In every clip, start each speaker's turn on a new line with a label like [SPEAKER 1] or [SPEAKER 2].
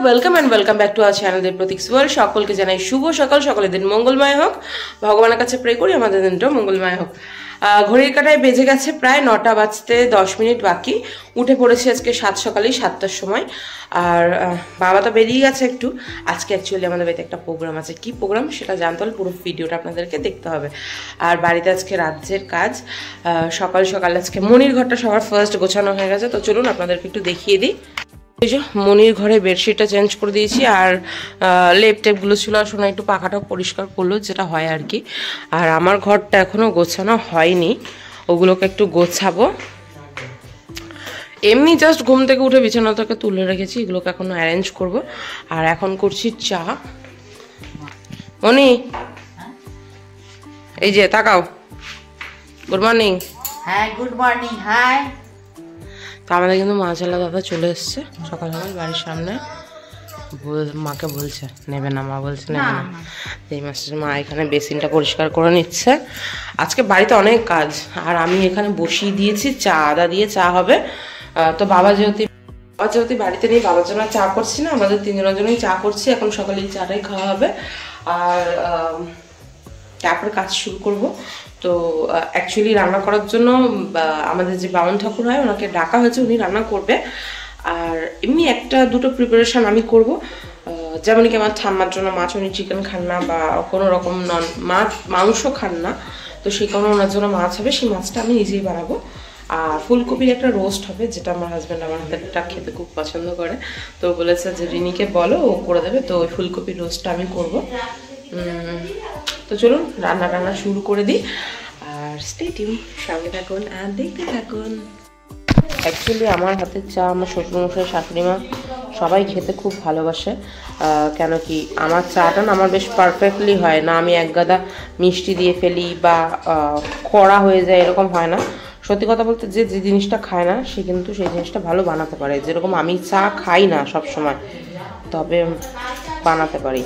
[SPEAKER 1] Welcome and welcome back to our channel the Prateek's world. সকলকে জানাই শুভ সকাল, সকলের দিন মঙ্গলময় হোক। ভগবানের কাছে প্রে করি আমাদের দিনটা মঙ্গলময় হোক। ঘড়ির কাঁটায় বেজে গেছে প্রায় 9টা বাজতে 10 মিনিট বাকি। উঠে পড়েছি আজকে সকালেই 7টার সময়। আর বাবা তো বেরিয়ে গেছে একটু। আজকে অ্যাকচুয়ালি আমাদের বাড়িতে একটা প্রোগ্রাম আছে। কি প্রোগ্রাম সেটা জানতে হলে পুরো ভিডিওটা আপনাদেরকে দেখতে হবে। আর বাড়িতে আজকে রাজ্যের কাজ। সকাল সকাল আজকে মনির ঘরটা সবার ফার্স্ট গোছানো হয়ে গেছে। তো চলুন আপনাদেরকে একটু দেখিয়ে দিই। এই যে মনির ঘরে বেডশিটটা চেঞ্জ করে দিয়েছি, আর লেপ টেপগুলো ছিল, আর শোনা একটু পাখাটাও পরিষ্কার করলো, যেটা হয় আর কি। আর আমার ঘরটা এখনও গোছানো হয়নি, ওগুলোকে একটু গোছাবো। এমনি জাস্ট ঘুম থেকে উঠে বিছানাটাকে তুলে রেখেছি, এগুলোকে এখনো অ্যারেঞ্জ করব। আর এখন করছি চা। মনি, এই যে তাকাও। Good morning.
[SPEAKER 2] হ্যাঁ, গুড মর্নিং। হাই।
[SPEAKER 1] তো আমাদের কিন্তু মাছালা দাদা চলে এসছে সকাল সকাল বাড়ির সামনে। মাকে বলছে নেবে না, মা বলছে নেবে না। এই মাসের মা এখানে বেসিনটা পরিষ্কার করে নিচ্ছে। আজকে বাড়িতে অনেক কাজ, আর আমি এখানে বসিয়ে দিয়েছি চা, আদা দিয়ে চা হবে। তো বাবা যেহেতু বাড়িতে নেই, বাবার জন্য চা করছি না, আমাদের তিনজনের জন্যই চা করছি। এখন সকালে এই চাটাই খাওয়া হবে, আর তারপরে কাজ শুরু করব। তো অ্যাকচুয়ালি রান্না করার জন্য আমাদের যে বামন ঠাকুর হয় ওনাকে ডাকা হয়েছে, উনি রান্না করবে। আর এমনি একটা দুটো প্রিপারেশন আমি করব, যেমন কি আমার ঠাম্মার জন্য মাছ, উনি চিকেন খান না বা কোনো রকম মাংস খান না, তো সেই কারণে ওনার জন্য মাছ হবে, সেই মাছটা আমি নিজেই বানাবো। আর ফুলকপির একটা রোস্ট হবে, যেটা আমার হাজব্যান্ড আমার হাতেরটা খেতে খুব পছন্দ করে। তো বলেছে যে রিনিকে বলো, ও করে দেবে। তো ওই ফুলকপির রোস্টটা আমি করব। তো চলুন রান্না শুরু করে দিই, আর স্টে টিউন, সঙ্গে থাকুন আর দেখতে থাকুন। অ্যাকচুয়ালি আমার হাতের চা আমার শ্বশুরমশাই, শাশুড়িমা সবাই খেতে খুব ভালোবাসে। কেন কি আমার চাটা না আমার বেশ পারফেক্টলি হয় না, আমি এক গাদা মিষ্টি দিয়ে ফেলি বা কড়া হয়ে যায়, এরকম হয় না। সত্যি কথা বলতে যে জিনিসটা খায় না সে কিন্তু সেই জিনিসটা ভালো বানাতে পারে। যেরকম আমি চা খাই না সব সময়, তবে বানাতে পারি,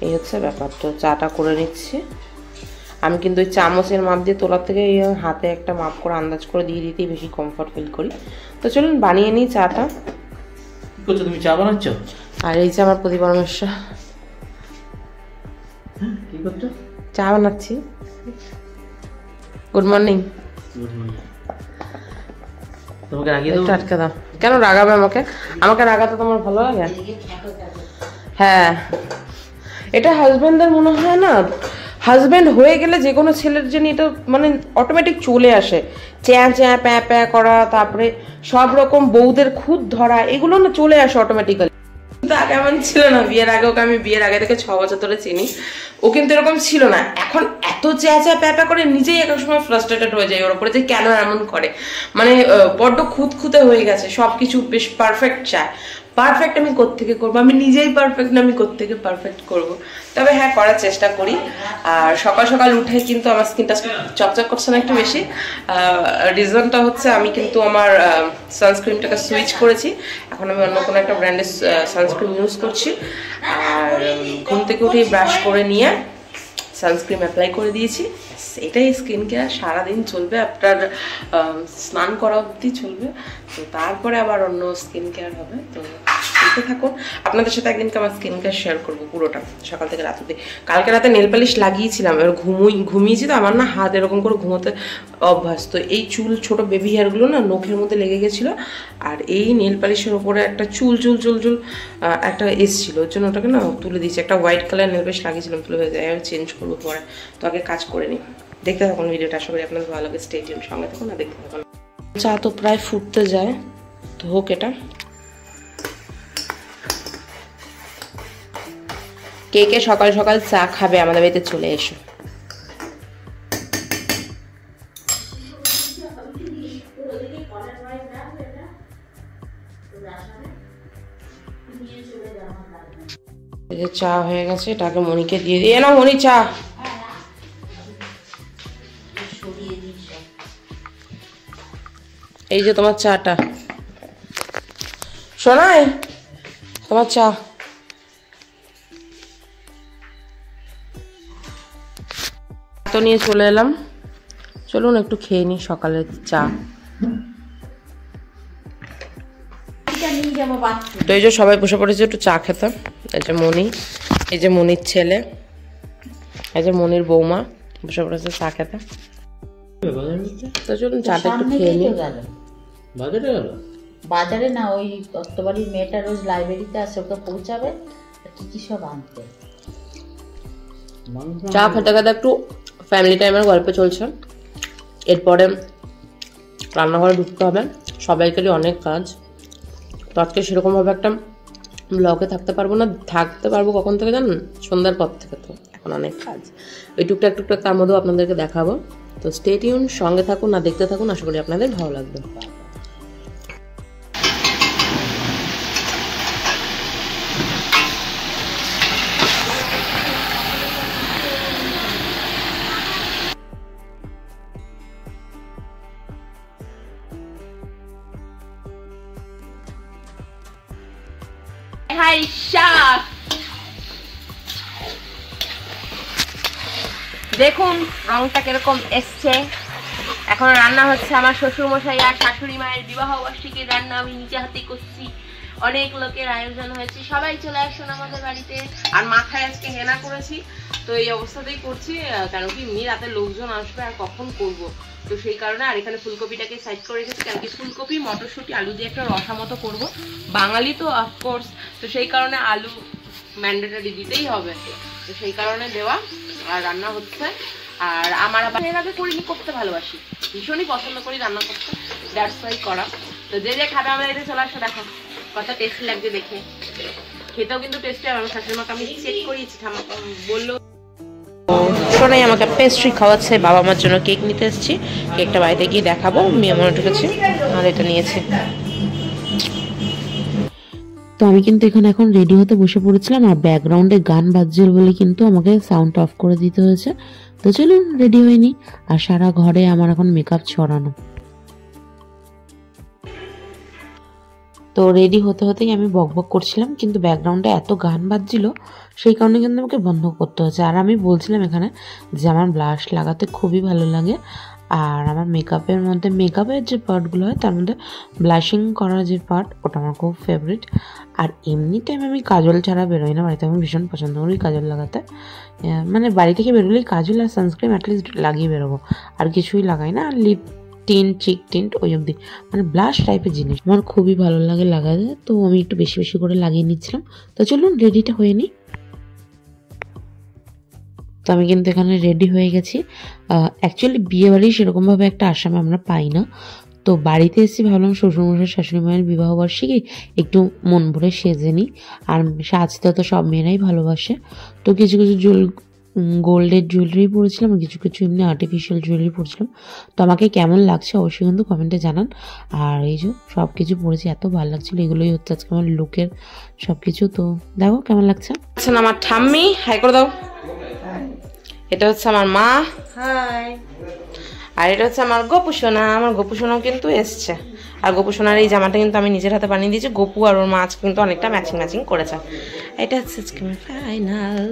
[SPEAKER 1] এই হচ্ছে ব্যাপার। তো চাটা করে নিচ্ছি। আমি কিন্তু ওই চামচের মাপ দিয়ে তোলার থেকে হাতে একটা মাপ করে আন্দাজ করে দিয়ে দিতেই বেশি কমফর্ট ফিল করি। তো চলুন বানিয়ে নিই চাটা।
[SPEAKER 3] কি করছো তুমি? চা বানাচ্ছ?
[SPEAKER 1] আর এই যে আমার প্রতি পরামর্শ,
[SPEAKER 3] কি করছো?
[SPEAKER 1] চা বানাচ্ছি। Good morning.
[SPEAKER 3] Good morning. তোমাকে রাগিয়ে দেবো?
[SPEAKER 1] একটু আটকে দাও। কেন রাগাবে আমাকে? আমাকে রাগাতে তোমার ভালো লাগে? হ্যাঁ, এটা হাজব্যান্ডদের মনে হয় না, হাজব্যান্ড হয়ে গেলে যে কোনো ছেলের জন্য এটা মানে অটোমেটিক চলে আসে। চ্যাঁ চ্যাঁ প্যাঁ প্যাঁ করা, তারপরে সব রকম বউদের খুদ ধরা, এগুলো না চলে আসে অটোমেটিক্যালি। কিন্তু আগে এমন ছিল না। বিয়ের আগে ওকে আমি বিয়ের আগে থেকে 6 বছর ধরে চিনি, ও কিন্তু এরকম ছিল না। এখন এত চ্যাঁ চ্যাঁ প্যাঁ প্যাঁ করে, নিজেই এক সময় ফ্রাস্ট্রেটেড হয়ে যায় ওর উপরে যে কেন এমন করে। মানে বড্ড খুঁতখুঁতে হয়ে গেছে, সব কিছু বেশ পারফেক্ট চায়। পারফেক্ট আমি কোত্থেকে করবো? আমি নিজেই পারফেক্ট না, আমি কোত্থেকে পারফেক্ট করব? তবে হ্যাঁ, করার চেষ্টা করি। আর সকাল সকাল উঠে কিন্তু আমার স্কিনটা চকচক করছে না একটু বেশি। রিজনটা হচ্ছে আমি কিন্তু আমার সানস্ক্রিনটাকে সুইচ করেছি। এখন আমি অন্য কোনো একটা ব্র্যান্ডের সানস্ক্রিন ইউজ করছি। আর ঘুম থেকে উঠেই ব্রাশ করে নিয়ে সানস্ক্রিন অ্যাপ্লাই করে দিয়েছি। এটাই স্কিন কেয়ার, সারাদিন চলবে, আপনার স্নান করা অবধি চলবে। তো তারপরে আবার অন্য স্কিন কেয়ার হবে। তো দেখতে থাকুন, আপনাদের সাথে একদিনকে আমার স্কিন কেয়ার শেয়ার করবো পুরোটা, সকাল থেকে রাত অবধি। কালকে রাতে নেল পালিশ লাগিয়েছিলাম, এবার ঘুমিয়েছি তো আমার না হাত এরকম করে ঘুমোতে অভ্যাস। তো এই চুল ছোট বেবি হেয়ারগুলো না নখের মধ্যে লেগে গেছিলো, আর এই নেল পালিশের ওপরে একটা চুল একটা এসছিল, ওর জন্য ওটাকে না তুলে দিয়েছি। একটা হোয়াইট কালার নেল পালিশ লাগিয়েছিলাম, তুলে হয়ে যায়, আমি চেঞ্জ করবো পরে। তো আগে কাজ করে নিই। দেখতে থাকুন ভিডিওটা, আশা করি আপনাদের ভালো লাগে। স্টে টিউন, সঙ্গে থাকুন না, দেখতে থাকুন। চা তো প্রায় ফুটতে যায়, তো হোক এটা। কে কে সকাল সকাল চা খাবে আমাদের বাড়িতে চলে এসো। এই যে চা হয়ে গেছে, এটাকে মনিকে দিয়ে দিয়ে না। মনি চা। এই যে তোমার চাটা, শোনাই তোমার চা। তো নিয়ে চলে এলাম, চলুন একটু খেয়ে নিই সকালের চা।
[SPEAKER 2] যাবো বাথরুম।
[SPEAKER 1] তো এই যে সবাই বসে পড়েছে একটু চা খেতে। এই যে মনি, এই যে মনির ছেলে, এই যে মনির বৌমা বসে পড়েছে চা খেতে। তো চলুন চাটা একটু খেয়ে নিই।
[SPEAKER 3] বাজারে গেল?
[SPEAKER 2] বাজারে না, ওই দত্তবাড়ির মেয়েটা রোজ লাইব্রেরিতে আসে, ওকে পৌঁছাবে কি কি সব আনতে।
[SPEAKER 1] চা খেতে খেতে একটু ফ্যামিলি টাইমের গল্প চলছে। এরপরে রান্নাঘরে ঢুকতে হবে, সবাইকারই অনেক কাজ। তো আজকে সেরকমভাবে একটা ব্লগে থাকতে পারবো না। থাকতে পারবো কখন থেকে জানেন? সন্ধ্যার পর থেকে। তো এখন অনেক কাজ, ওই টুকটাক টুকটাক তার মধ্যেও আপনাদেরকে দেখাবো। তো স্টে টিউন, সঙ্গে থাকুন আর দেখতে থাকুন, আশা করি আপনাদের ভালো লাগবে। দেখুন রংটা কিরকম এসছে। এখন রান্না হচ্ছে আমার শ্বশুর মশাই আর শাশুড়ি মায়ের বিবাহ বার্ষিকীর রান্না আমি নিজে হাতে করছি। অনেক লোকের আয়োজন হয়েছে, সবাই চলে আসুন আমাদের বাড়িতে। আর মাথায় আজকে হেনা করেছি, তো এই অবস্থাতেই করছি, কেন কি এমনি রাতে লোকজন আসবে আর কখন করব। তো সেই কারণে আর এখানে ফুলকপিটাকে সাইড করে রেখেছি, কেন কি ফুলকপি মটরশুঁটি আলু দিয়ে একটা রসা মতো করবো। বাঙালি তো অফকোর্স, তো সেই কারণে আলু ম্যান্ডেটরি দিতেই হবে, তো সেই কারণে দেওয়া। আর রান্না হচ্ছে। আর আমার আবার এর আগে করিনি, করতে ভালোবাসি, ভীষণই পছন্দ করি রান্না করতে, দ্যাটস ওয়াই করা। তো যে যে খাবে আমরা এটা চলে আসো, দেখো কত টেস্টি লাগছে দেখে। খেতেও কিন্তু টেস্টি। আর আমার শাশুড়ি মাকে আমি চেক করিয়েছি, ঠাম্মা বললো। শোনাই আমাকে পেস্ট্রি খাওয়াচ্ছে, বাবা মার জন্য কেক নিতে এসেছি, কেকটা বাড়িতে গিয়ে দেখাবো। মেয়ে মনে ঢুকেছি আর এটা নিয়েছি।
[SPEAKER 4] তো আমি কিন্তু এখানে এখন রেডি হতে বসে পড়েছিলাম, আর ব্যাকগ্রাউন্ডে গান বাজছিল বলে কিন্তু আমাকে সাউন্ড অফ করে দিতে হয়েছে। তো চলুন রেডি হয়নি, আর সারা ঘরে আমার এখন মেকআপ ছড়ানো। তো রেডি হতে হতেই আমি বকবক করছিলাম, কিন্তু ব্যাকগ্রাউন্ডে এত গান বাজছিল সেই কারণে কিন্তু আমাকে বন্ধ করতে হয়েছে। আর আমি বলছিলাম এখানে যে আমার ব্লাশ লাগাতে খুবই ভালো লাগে, আর আমার মেকআপের মধ্যে মেকআপের যে পার্টগুলো হয় তার মধ্যে ব্লাশিং করার যে পার্ট, ওটা আমার খুব ফেভারিট। আর এমনি টাইম আমি কাজল ছাড়া বেরোই না বাড়িতে, আমি ভীষণ পছন্দ করি কাজল লাগাতে। মানে বাড়ি থেকে বেরোলেই কাজল আর সানস্ক্রিন অ্যাটলিস্ট লাগিয়ে বেরোবো, আর কিছুই লাগাই না। আর লিপ টিন্ট, চিক টিন্ট ওই অবধি, মানে ব্লাশ টাইপের জিনিস আমার খুবই ভালো লাগে লাগাতে। তো আমি একটু বেশি বেশি করে লাগিয়ে নিচ্ছিলাম। তো চলুন রেডিটা হয়ে নিই। তো আমি কিন্তু এখানে রেডি হয়ে গেছি। অ্যাকচুয়ালি বিয়ে বাড়ি সেরকমভাবে একটা আসামে আমরা পাই না, তো বাড়িতে এসেছি, ভাবলাম শ্বশুরমশাই শাশুড়ি মায়ের বিবাহবার্ষিকী একটু মন ভরে সেজে নিই। আর সাজতে তো সব মেয়েরাই ভালোবাসে। তো কিছু কিছু গোল্ডের জুয়েলারি পরেছিলাম, আর কিছু কিছু এমনি আর্টিফিশিয়াল জুয়েলারি পরেছিলাম। তো আমাকে কেমন লাগছে অবশ্যই কিন্তু কমেন্টে জানান। আর এই যে সব কিছু পরেছি, এত ভালো লাগছিলো। এগুলোই হচ্ছে আজকে আমার লুকের সব কিছু। তো দেখো কেমন লাগছে।
[SPEAKER 1] আচ্ছা আমার ঠাম্মি, হাই করে দাও। এটা হচ্ছে আমার মা,
[SPEAKER 2] হাই।
[SPEAKER 1] আর এটা হচ্ছে আমার গপু সোনা। আমার গপু সোনাও কিন্তু এসছে। আর গপু সোনার এই জামাটা কিন্তু আমি নিজের হাতে বানিয়ে দিয়েছি। গপু আর ওর মা আজকে কিন্তু অনেকটা ম্যাচিং ম্যাচিং করেছে। এটা হচ্ছে ফাইনাল।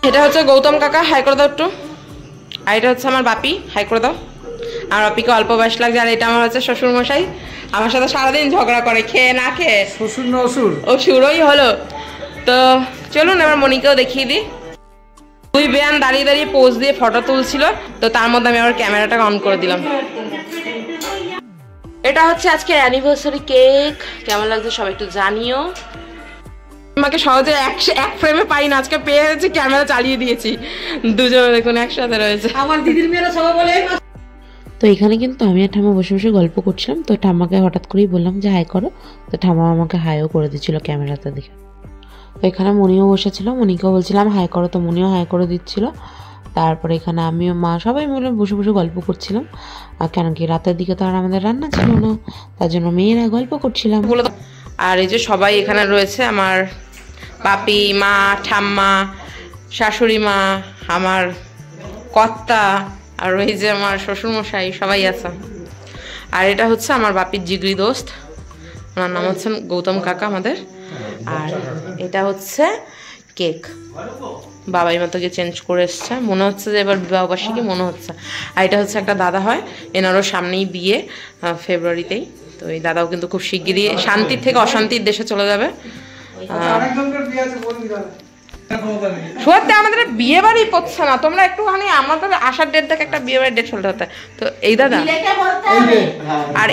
[SPEAKER 1] এটা হচ্ছে গৌতম কাকা, হাই করে দাও একটু। আর এটা হচ্ছে আমার বাপি, হাই করে দাও। আমার বাপিকে অল্প বয়স লাগছে। আর এটা আমার হচ্ছে শ্বশুর মশাই, আমার সাথে সারাদিন ঝগড়া করে, খেয়ে না খেয়ে।
[SPEAKER 3] শ্বশুর না অসুর?
[SPEAKER 1] অসুরই হলো। তো চলুন এবার মনিকেও দেখিয়ে দিই। দুই বেয়ান দাঁড়িয়ে দাঁড়িয়ে পোজ দিয়ে ফটো তুলছিল, তো তার মধ্যে আমি আবার ক্যামেরাটাকে অন করে দিলাম। এটা হচ্ছে আজকে অ্যানিভার্সারি কেক। কেমন লাগছে সবাই একটু জানিও। আমাকে সহজে এক ফ্রেমে পাই না, আজকে পেয়ে গেছি, ক্যামেরা চালিয়ে দিয়েছি। দুজনে দেখুন একসাথে রয়েছে।
[SPEAKER 2] আমার দিদির মেয়েরা সবাই বলে।
[SPEAKER 4] তো এখানে কিন্তু আমি আর ঠাম্মা বসে বসে গল্প করছিলাম। তো ঠাম্মাকে হঠাৎ করেই বললাম যে হাই করো, তো ঠাম্মা আমাকে হাইও করে দিচ্ছিল ক্যামেরাতে দেখে। তো এখানে মনিও বসেছিল, মনিকেও বলছিলাম হাই করো, তো মনিও হাই করে দিচ্ছিল। তারপরে এখানে আমিও মা সবাই মিলে বসে বসে গল্প করছিলাম। আর কেন কি রাতের দিকে তো আর আমাদের রান্না ছিল না, তার জন্য মেয়েরা গল্প করছিলাম।
[SPEAKER 1] আর এই যে সবাই এখানে রয়েছে, আমার বাপি, মা, ঠাম্মা, শাশুড়ি মা, আমার কর্তা, আর এই যে আমার শ্বশুরমশাই, সবাই আছে। আর এটা হচ্ছে আমার বাপির জিগরি দোস্ত, ওনার নাম হচ্ছে গৌতম কাকা আমাদের। আর এটা হচ্ছে কেক, বাবাই মতোকে চেঞ্জ করে এসছে, মনে হচ্ছে যে এবার বিবাহবার্ষিকী মনে হচ্ছে। আর এটা হচ্ছে একটা দাদা হয়, এনারও সামনেই বিয়ে, ফেব্রুয়ারিতেই। তো এই দাদাও কিন্তু খুব শিগগিরই শান্তির থেকে অশান্তির দেশে চলে যাবে। সত্যি আমাদের বিয়ে বাড়ি পড়ছে না, তোমরা একটুখানি আমাদের আসার ডেট থেকে একটা বিয়ে বাড়ির ডেট চলতে হতে। তো এই দাদা আর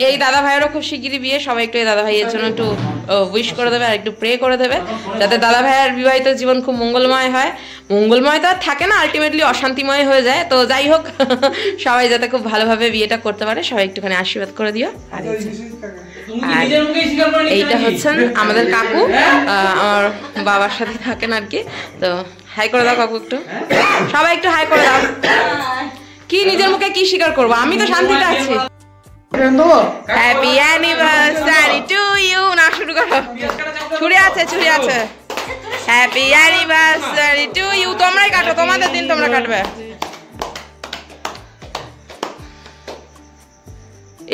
[SPEAKER 1] এই দাদা ভাইয়েরও খুব শিগগিরই বিয়ে, সবাই একটু এই দাদা ভাইয়ের জন্য একটু উইশ করে দেবে আর একটু প্রে করে দেবে যাতে দাদা ভাইয়ের বিবাহিত জীবন খুব মঙ্গলময় হয়। মঙ্গলময় তো আর থাকে না, আলটিমেটলি অশান্তিময় হয়ে যায়। তো যাই হোক, সবাই যাতে খুব ভালোভাবে বিয়েটা করতে পারে, সবাই একটুখানি আশীর্বাদ করে দিও। আর এইটা হচ্ছেন আমাদের কাকু, আমার বাবার সাথে থাকেন আর কি। তো হাই করে দাও কাকু, একটু সবাই একটু হাই করে দাও। কি নিজের মুখে কি স্বীকার করবো, আমি তো শান্তিতে আছি। Happy anniversary to you. না শুরু করো, ছুরি আছে ছুরি আছে। Happy anniversary to you. তোমরাই কাটো, তোমাদের দিন তোমরা কাটবে।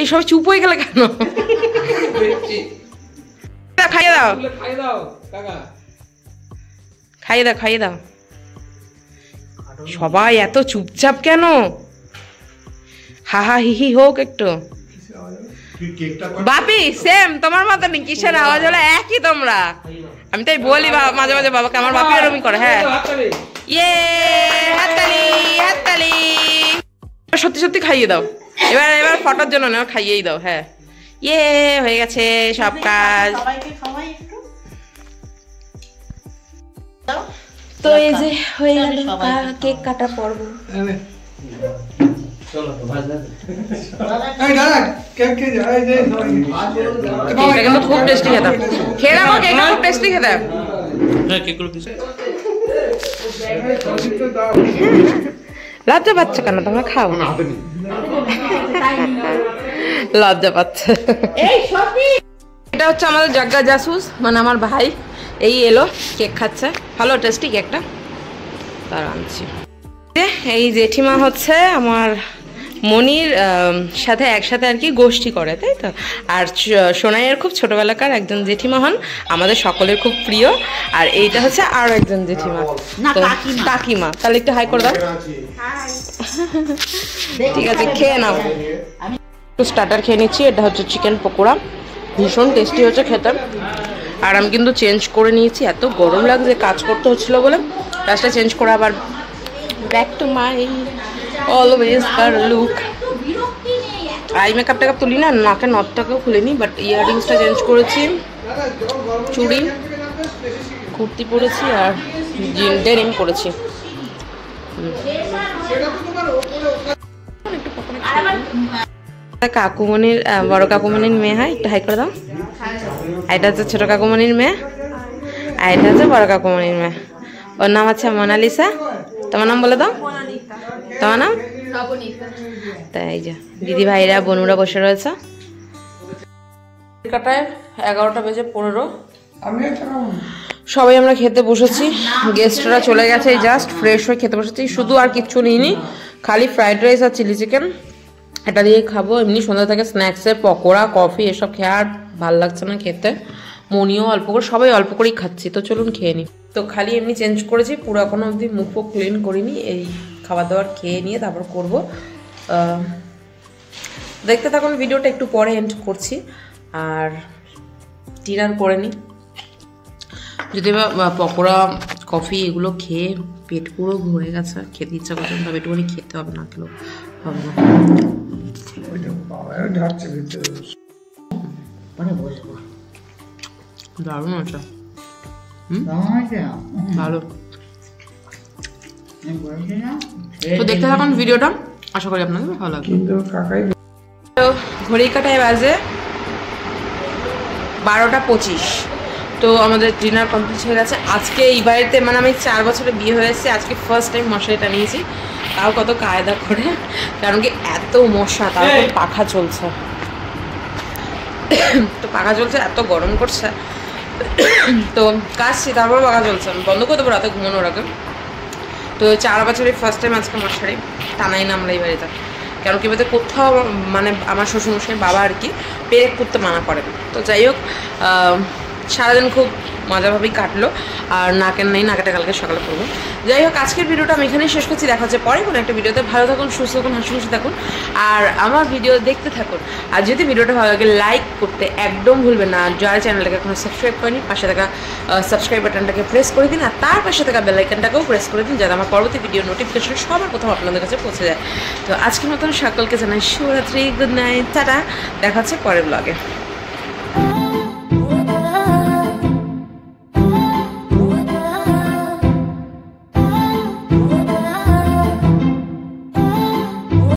[SPEAKER 1] এই সব চুপ হয়ে গেলে কেন? খাইয়ে দাও খাইয়ে দাও খাইয়ে দাও। সবাই এত চুপচাপ কেন? হাহা হিহি হোক একটু। বাপি সেম তোমার মতনই, কিসের আওয়াজ হলো একই তোমরা। আমি তাই বলি মাঝে মাঝে বাবাকে, আমার বাপি এরকম করে। হ্যাঁ ইয়ে হাততালি হাততালি। সত্যি সত্যি খাইয়ে দাও। এবার এবার ফটোর জন্য না, খাইয়েই দাও। হ্যাঁ ইয়ে হয়ে গেছে সব কাজ। তো এই যে হয়ে গেল কেক কাটা পর্ব। কেকটা কিন্তু খুব টেস্টি খেতাম। খেয়ে দেখো, কেকটা খুব টেস্টি খেতাম। লজ্জা পাচ্ছ কেন? তোমরা খাও। লজ্জা পাচ্ছে। এটা হচ্ছে আমাদের জাগ্গা জাসুস, মানে আমার ভাই। এই এলো কেক খাচ্ছে, ভালো টেস্টি কেকটা। তার আনছি। এই জেঠিমা হচ্ছে আমার মনির সাথে একসাথে আর কি গোষ্ঠী করে, তাই তো। আর সোনাইয়ের খুব ছোটবেলাকার একজন জেঠিমা হন, আমাদের সকলের খুব প্রিয়। আর এইটা হচ্ছে আরো একজন জেঠিমা, কাকিমা। তাহলে একটু হাই করে দাও। ঠিক আছে, খেয়ে নাও। একটু স্টার্টার খেয়ে নিচ্ছি। এটা হচ্ছে চিকেন পকোড়া, ভীষণ টেস্টি হচ্ছে খেতে। আর আমি কিন্তু চেঞ্জ করে নিয়েছি, এত গরম লাগছে, কাজ করতে হচ্ছিলো বলে কাজটা চেঞ্জ করে আবার back to my always look. Eye makeup take up তুলি না, নাকের নথটাকেও খুলিনি, বাট ইয়াররিংসটা চেঞ্জ করেছি, চুড়ি কুর্তি পরেছি আর ডেনিম পরেছি। কাকুমনির বড় কাকুমনির মেয়ে হয়, একটু হাই করে দাও। এটা হচ্ছে ছোট কাকুমনির মেয়ে, আর এটা হচ্ছে বড় কাকুমনির মেয়ে। ওর নাম আছে মোনালিসা। তোমার নাম বলে দাও। তোমার নাম? তাই যে দিদি ভাইরা বোনুরা বসে রয়েছে। কাটায় 11টা বেজে 15। সবাই আমরা খেতে বসেছি, গেস্টরা চলে গেছে, জাস্ট ফ্রেশ হয়ে খেতে বসেছি। শুধু আর কিচ্ছু নিইনি, খালি ফ্রাইড রাইস আর চিলি চিকেন, এটা দিয়ে খাবো। এমনি সন্ধ্যা থেকে স্ন্যাক্সে পকোড়া কফি এসব খেয়ে আর ভাল লাগছে না খেতে। মনিও অল্প করে, সবাই অল্প করেই খাচ্ছি। তো চলুন খেয়ে নিই। তো খালি এমনি চেঞ্জ করেছি, পুরো এখনো অবধি মুখ ক্লিন করিনি। এই খাবার দাবার খেয়ে নিয়ে তারপর করব। দেখতে থাকুন ভিডিওটা, একটু পরে এন্ড করছি। আর ডিনার করে নিই। যদি বা পকোড়া কফি এগুলো খেয়ে পেট পুরো ভরে গেছে, খেতে ইচ্ছা করছে, তবে একটুখানি খেতে হবে, না খেলেও হবে না। দারুণ আছে, ভালো। তো দেখতে থাকুন ভিডিওটা, আশা করি আপনাদের ভালো লাগবে। তো ঘড়ি কাটায় বাজে 12টা 25। তো আমাদের ডিনার কমপ্লিট হয়ে গেছে। আজকে এই বাড়িতে, মানে আমি 4 বছরে বিয়ে হয়ে এসেছি, আজকে ফার্স্ট টাইম মশারিটা নিয়েছি, তাও কত কায়দা করে, কারণ কি এত মশা, তারপর পাখা চলছে। তো পাখা চলছে, এত গরম করছে, তো কাশছি, তারপর পাখা চলছে। বন্ধ করে দেবো রাতে ঘুমানোর আগে। তো 4 বছরে ফার্স্ট টাইম আজকে মশারি টানাই না আমরা এই বাড়িতে। কারণ কি বলতে, কোথাও মানে আমার শ্বশুরমশাই বাবা আর কি পেরেক করতে মানা করেন। তো যাই হোক, সারাদিন খুব মজাভাবেই কাটলো। আর নাকের নেই, নাকেটা কালকে সকালে পড়বো। যাই হোক, আজকের ভিডিওটা আমি এখানেই শেষ করছি। দেখা হচ্ছে পরে কোনো একটা ভিডিওতে। ভালো থাকুন, সুস্থ থাকুন, হাসি খুশি থাকুন, আর আমার ভিডিও দেখতে থাকুন। আর যদি ভিডিওটা ভালো লাগে লাইক করতে একদম ভুলবেন না। আর যারা চ্যানেলটাকে এখনো সাবস্ক্রাইব করেনি, পাশে থাকা সাবস্ক্রাইব বাটনটাকে প্রেস করে দিন, আর তার পাশে থাকা বেল আইকনটাকেও প্রেস করে দিন, যাতে আমার পরবর্তী ভিডিও নোটিফিকেশন সবার প্রথম আপনাদের কাছে পৌঁছে যায়। তো আজকের মতন সকলকে জানাই শুভরাত্রি, গুড নাইট, টাটা। দেখা হচ্ছে পরের ব্লগে।